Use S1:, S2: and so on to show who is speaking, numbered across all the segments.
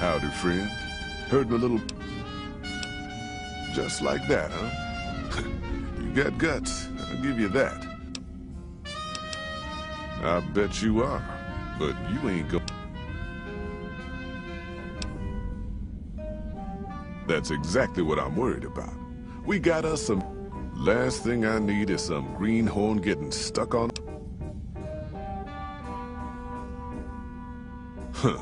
S1: Howdy, friend. Heard a little... Just like that, huh? You got guts, I'll give you that. I bet you are, but you ain't go... That's exactly what I'm worried about. We got us some... Last thing I need is some greenhorn getting stuck on... Huh.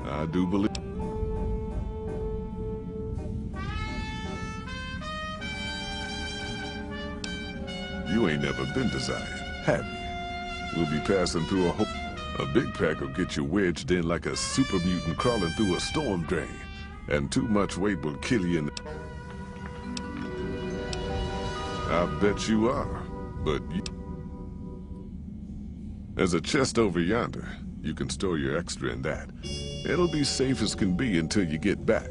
S1: I do believe... You ain't never been to Zion, have you? We'll be passing through a whole... A big pack will get you wedged in like a super mutant crawling through a storm drain. And too much weight will kill you in the... I bet you are, but you... There's a chest over yonder. You can store your extra in that. It'll be safe as can be until you get back.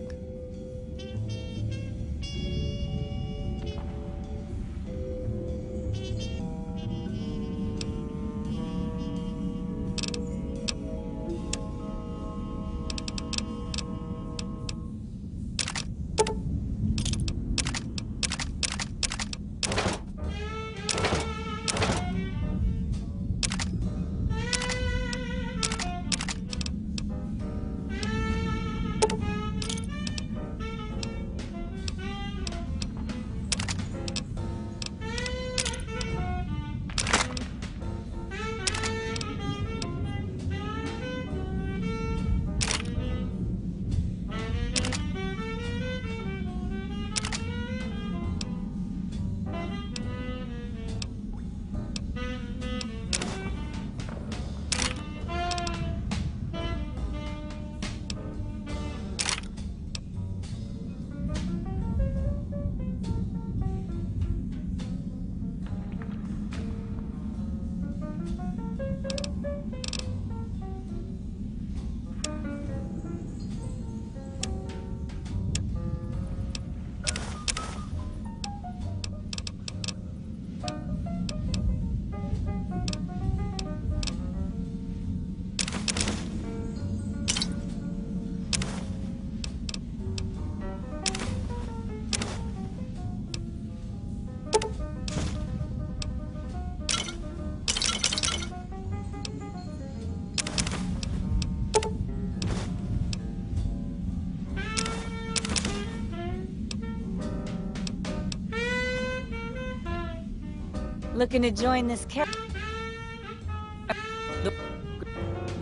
S2: Looking to join this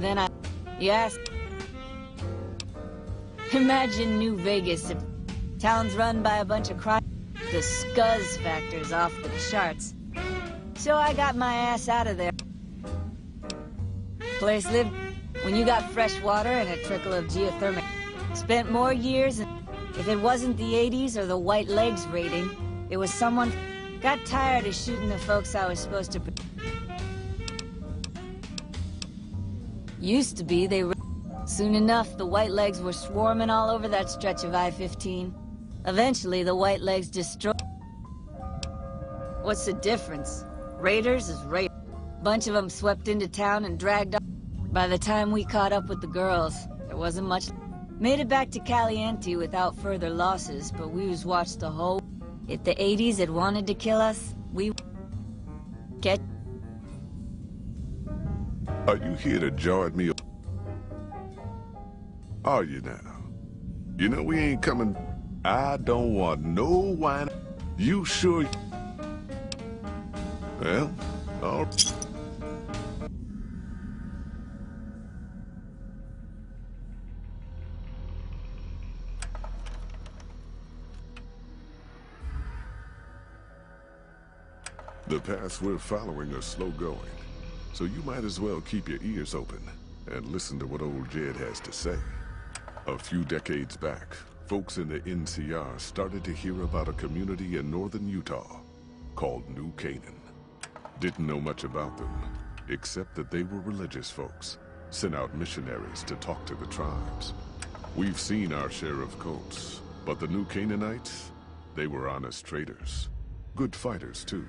S2: Then I... Yes. Imagine New Vegas. Town's run by a bunch of crime. The scuzz factor's off the charts. So I got my ass out of there. Place lived when you got fresh water and a trickle of geothermal. Spent more years, and if it wasn't the 80s or the White Legs raiding, it was someone... Got tired of shooting the folks I was supposed to... Used to be, they... Soon enough, the White Legs were swarming all over that stretch of I-15. Eventually, the White Legs destroyed... What's the difference? Raiders is raiders. Bunch of them swept into town and dragged off. By the time we caught up with the girls, there wasn't much... Made it back to Caliente without further losses, but we was watched the whole... If the 80s had wanted to kill us, we... Get...
S1: Are you here to join me? Are you now? You know we ain't coming... I don't want no wine... You sure... Well, all right. The paths we're following are slow going, so you might as well keep your ears open and listen to what old Jed has to say. A few decades back, folks in the NCR started to hear about a community in northern Utah called New Canaan. Didn't know much about them, except that they were religious folks, sent out missionaries to talk to the tribes. We've seen our share of cults, but the New Canaanites, they were honest traders. Good fighters, too.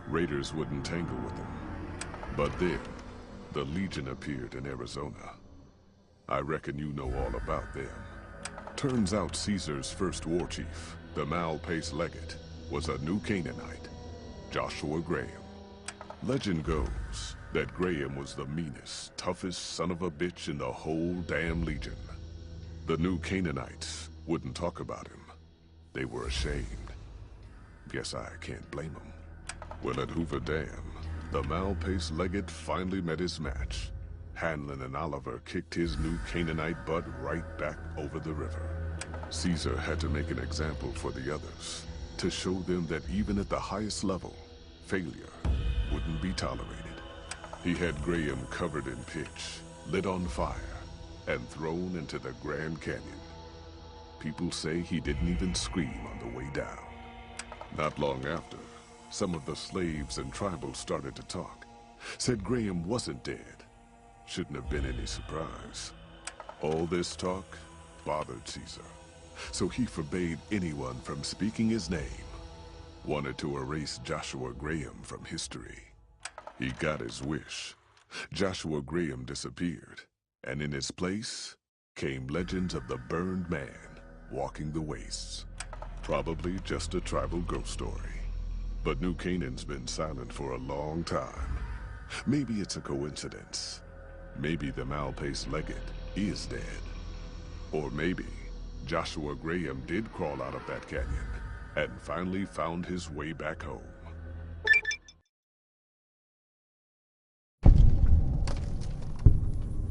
S1: Raiders wouldn't tangle with them. But then, the Legion appeared in Arizona. I reckon you know all about them. Turns out Caesar's first war chief, the Malpace Legate, was a new Canaanite, Joshua Graham. Legend goes that Graham was the meanest, toughest son of a bitch in the whole damn Legion. The new Canaanites wouldn't talk about him. They were ashamed. Guess I can't blame them. Well, at Hoover Dam, the Malpace Legate finally met his match. Hanlon and Oliver kicked his new Canaanite butt right back over the river. Caesar had to make an example for the others, to show them that even at the highest level, failure wouldn't be tolerated. He had Graham covered in pitch, lit on fire, and thrown into the Grand Canyon. People say he didn't even scream on the way down. Not long after, some of the slaves and tribals started to talk. Said Graham wasn't dead. Shouldn't have been any surprise. All this talk bothered Caesar, so he forbade anyone from speaking his name. Wanted to erase Joshua Graham from history. He got his wish. Joshua Graham disappeared, and in his place came legends of the burned man walking the wastes. Probably just a tribal ghost story. But New Canaan's been silent for a long time. Maybe it's a coincidence. Maybe the Malpace Legate is dead. Or maybe Joshua Graham did crawl out of that canyon and finally found his way back home.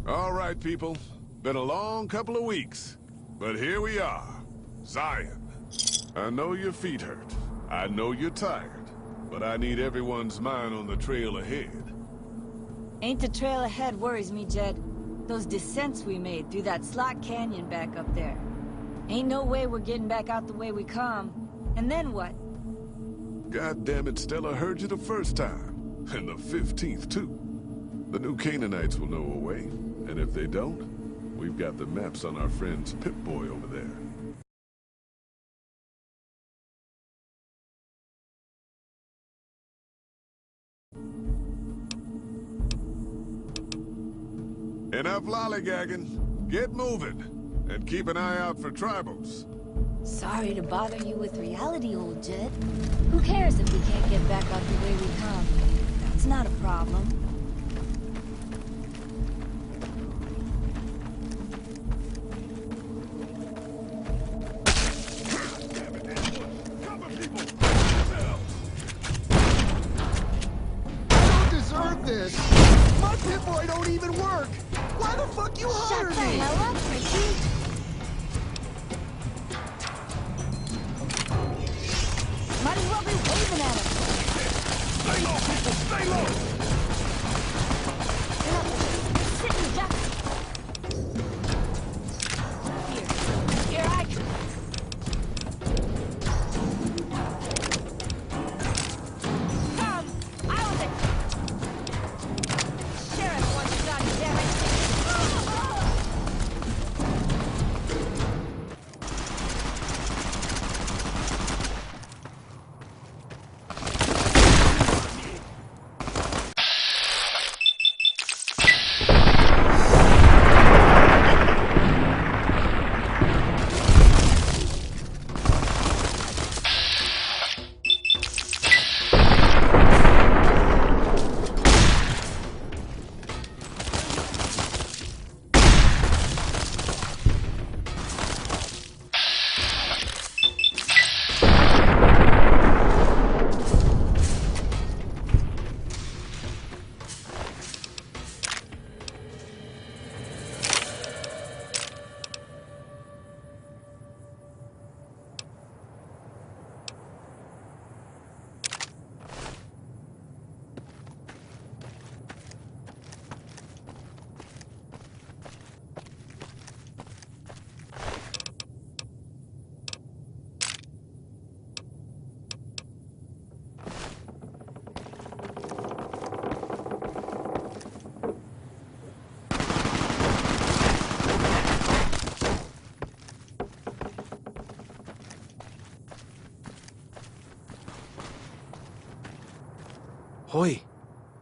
S1: All right, people. Been a long couple of weeks, but here we are. Zion. I know your feet hurt. I know you're tired, but I need everyone's mind on the trail ahead.
S2: Ain't the trail ahead worries me, Jed. Those descents we made through that slot canyon back up there. Ain't no way we're getting back out the way we come. And then what?
S1: God damn it, Stella heard you the first time. And the 15th, too. The new Canaanites will know a way. And if they don't, we've got the maps on our friend's Pip-Boy over there. Enough lollygagging. Get moving. And keep an eye out for tribals.
S2: Sorry to bother you with reality, old Jed. Who cares if we can't get back out the way we come? That's not a problem.
S3: I don't deserve this! My Pip-Boy don't even work! Why the fuck you hired me?
S2: Shut the hell up, Ricky! Might as well be waving at him.
S1: Stay low, people! Stay low!
S2: Sit in the duck. Here I come. Come! I was a... Sheriff wants to goddamn it.
S4: Hoy,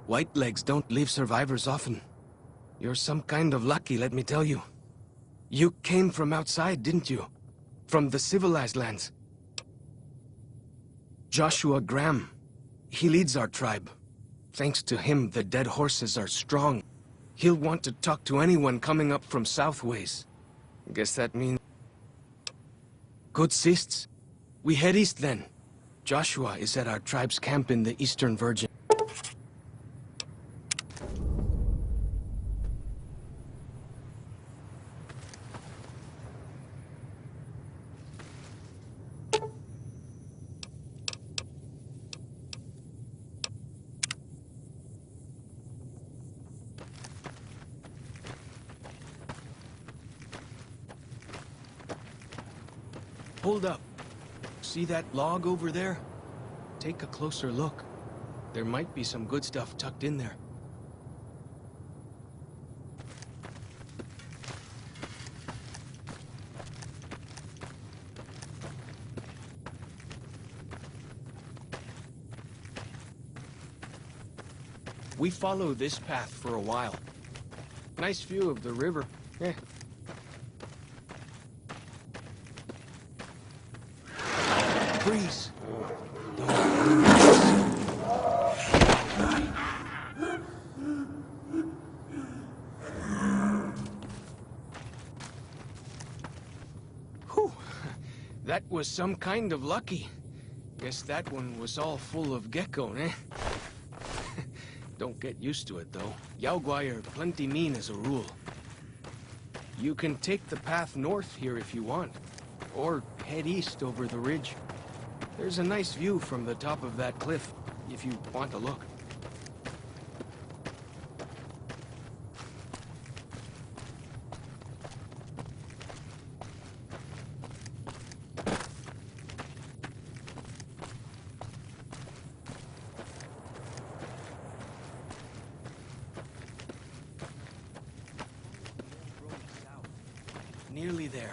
S4: white legs don't leave survivors often. You're some kind of lucky, let me tell you. You came from outside, didn't you? From the civilized lands. Joshua Graham. He leads our tribe. Thanks to him, the dead horses are strong. He'll want to talk to anyone coming up from Southways. Guess that means... Good sists. We head east then. Joshua is at our tribe's camp in the Eastern Virgin. Hold up. See that log over there? Take a closer look. There might be some good stuff tucked in there. We follow this path for a while. Nice view of the river. Breeze. Whew. That was some kind of lucky. Guess that one was all full of gecko, eh? Don't get used to it, though. Yaoguai are plenty mean as a rule. You can take the path north here if you want, or head east over the ridge. There's a nice view from the top of that cliff, if you want to look. Nearly there.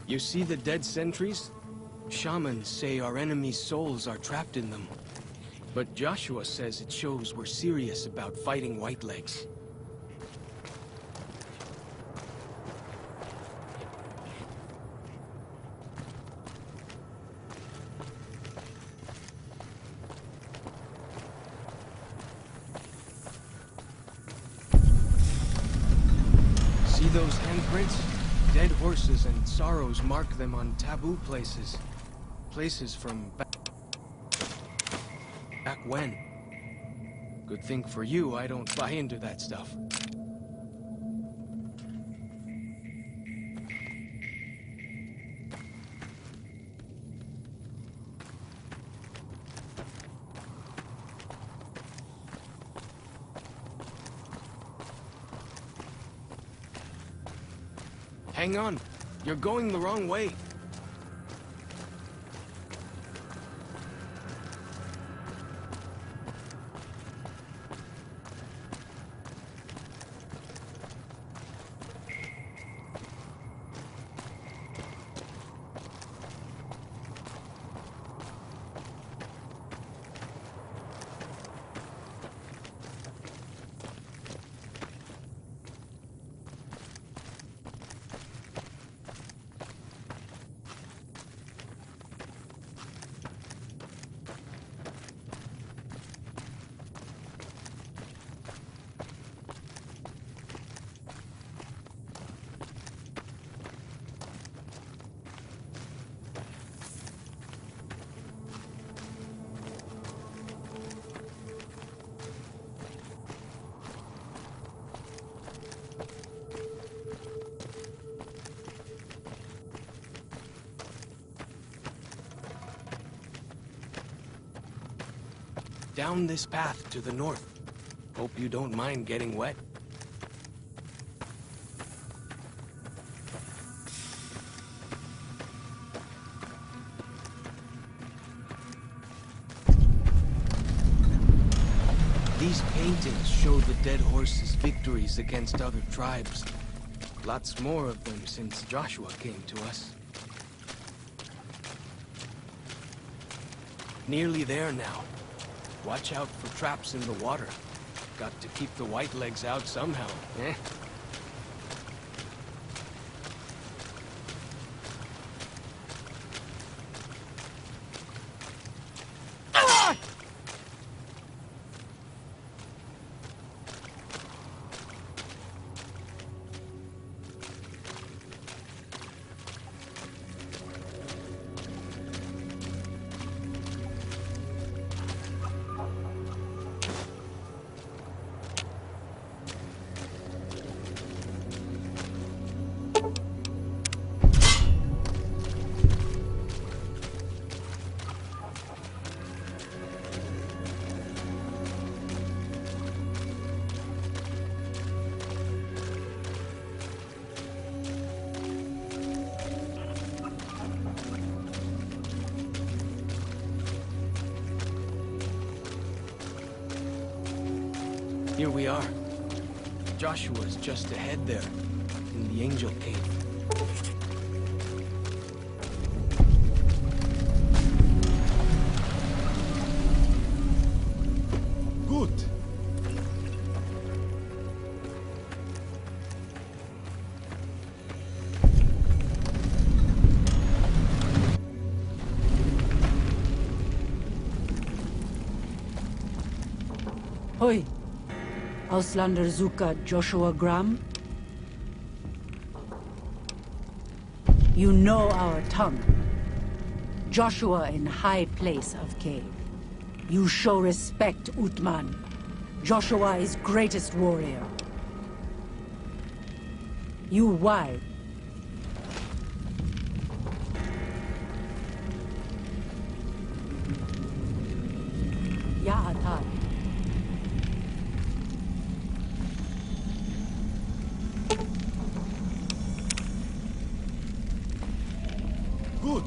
S4: You see the dead sentries? Shamans say our enemies' souls are trapped in them. But Joshua says it shows we're serious about fighting Whitelegs. See those handprints? Dead horses and sorrows mark them on taboo places. Places from back when. Good thing for you, I don't buy into that stuff. Hang on, you're going the wrong way. Down this path to the north. Hope you don't mind getting wet. These paintings show the dead horse's victories against other tribes. Lots more of them since Joshua came to us. Nearly there now. Watch out for traps in the water. Got to keep the Whitelegs out somehow, eh? Here we are. Joshua's just ahead there, in the Angel Cave.
S3: Good.
S5: Hoi. Auslander Zuka Joshua Graham? You know our tongue. Joshua in high place of cave. You show respect, Utman. Joshua is greatest warrior. You wild. Ya Atai.
S3: Good.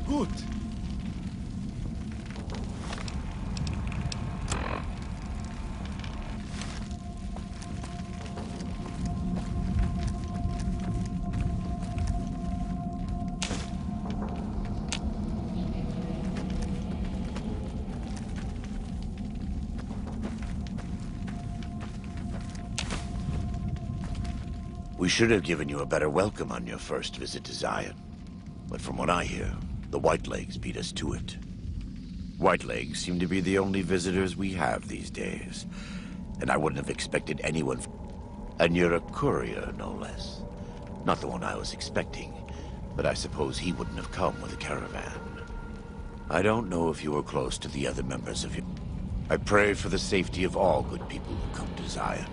S3: Good.
S6: We should have given you a better welcome on your first visit to Zion. But from what I hear, the Whitelegs beat us to it. Whitelegs seem to be the only visitors we have these days. And I wouldn't have expected anyone... And you're a courier, no less. Not the one I was expecting, but I suppose he wouldn't have come with a caravan. I don't know if you were close to the other members of your... I pray for the safety of all good people who come to Zion,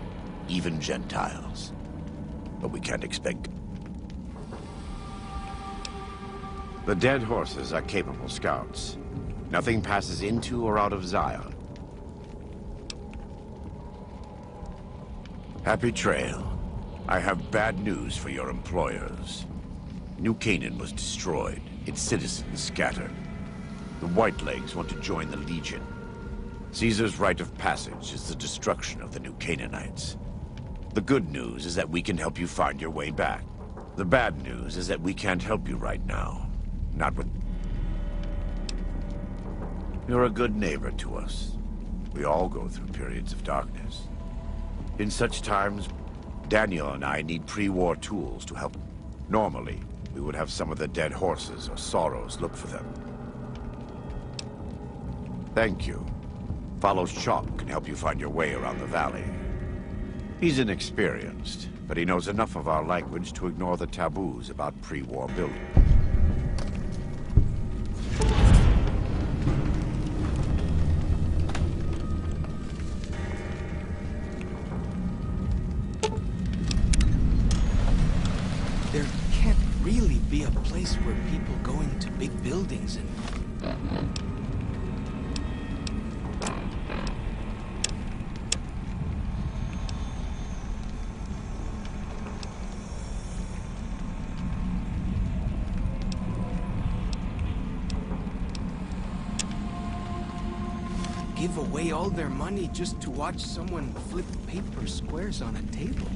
S6: even Gentiles. But we can't expect... The dead horses are capable scouts. Nothing passes into or out of Zion. Happy trail. I have bad news for your employers. New Canaan was destroyed, its citizens scattered. The Whitelegs want to join the Legion. Caesar's rite of passage is the destruction of the New Canaanites. The good news is that we can help you find your way back. The bad news is that we can't help you right now. Not with... You're a good neighbor to us. We all go through periods of darkness. In such times, Daniel and I need pre-war tools to help. Normally, we would have some of the dead horses or sorrows look for them. Thank you. Follow Chop can help you find your way around the valley. He's inexperienced, but he knows enough of our language to ignore the taboos about pre-war building.
S4: There can't really be a place where people go into big buildings and... give away all their money just to watch someone flip paper squares on a table.